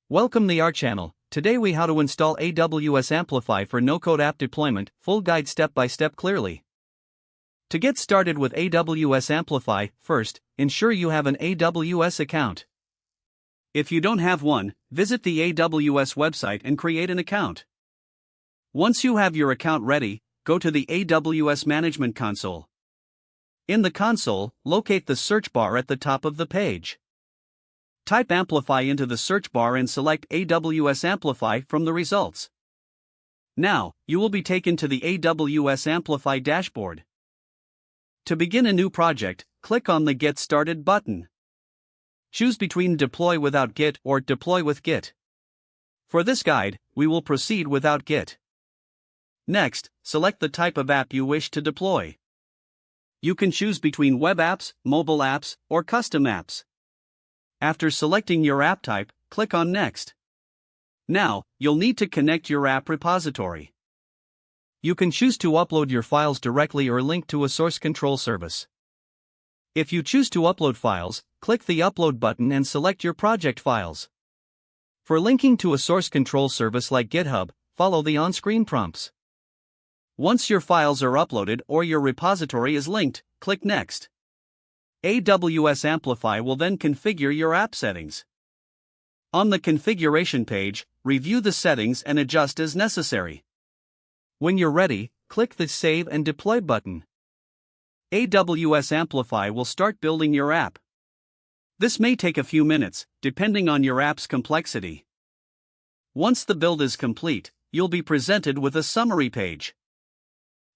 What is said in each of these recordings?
Welcome to our channel. Today we how to install AWS Amplify for no-code app deployment, full guide step-by-step clearly. To get started with AWS Amplify, first, ensure you have an AWS account. If you don't have one, visit the AWS website and create an account. Once you have your account ready, go to the AWS Management Console. In the console, locate the search bar at the top of the page. Type Amplify into the search bar and select AWS Amplify from the results. Now, you will be taken to the AWS Amplify dashboard. To begin a new project, click on the Get Started button. Choose between Deploy without Git or Deploy with Git. For this guide, we will proceed without Git. Next, select the type of app you wish to deploy. You can choose between web apps, mobile apps, or custom apps. After selecting your app type, click on Next. Now, you'll need to connect your app repository. You can choose to upload your files directly or link to a source control service. If you choose to upload files, click the Upload button and select your project files. For linking to a source control service like GitHub, follow the on-screen prompts. Once your files are uploaded or your repository is linked, click Next. AWS Amplify will then configure your app settings. On the configuration page, review the settings and adjust as necessary. When you're ready, click the Save and Deploy button. AWS Amplify will start building your app. This may take a few minutes, depending on your app's complexity. Once the build is complete, you'll be presented with a summary page.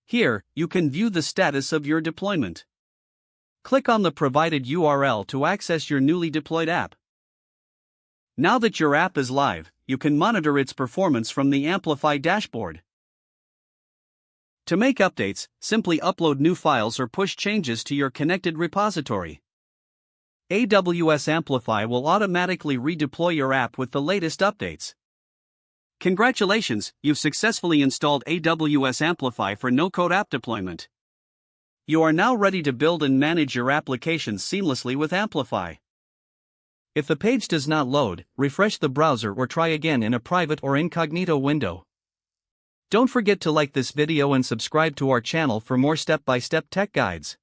Here, you can view the status of your deployment. Click on the provided URL to access your newly deployed app. Now that your app is live, you can monitor its performance from the Amplify dashboard. To make updates, simply upload new files or push changes to your connected repository. AWS Amplify will automatically redeploy your app with the latest updates. Congratulations, you've successfully installed AWS Amplify for no-code app deployment. You are now ready to build and manage your applications seamlessly with Amplify. If the page does not load, refresh the browser or try again in a private or incognito window. Don't forget to like this video and subscribe to our channel for more step-by-step tech guides.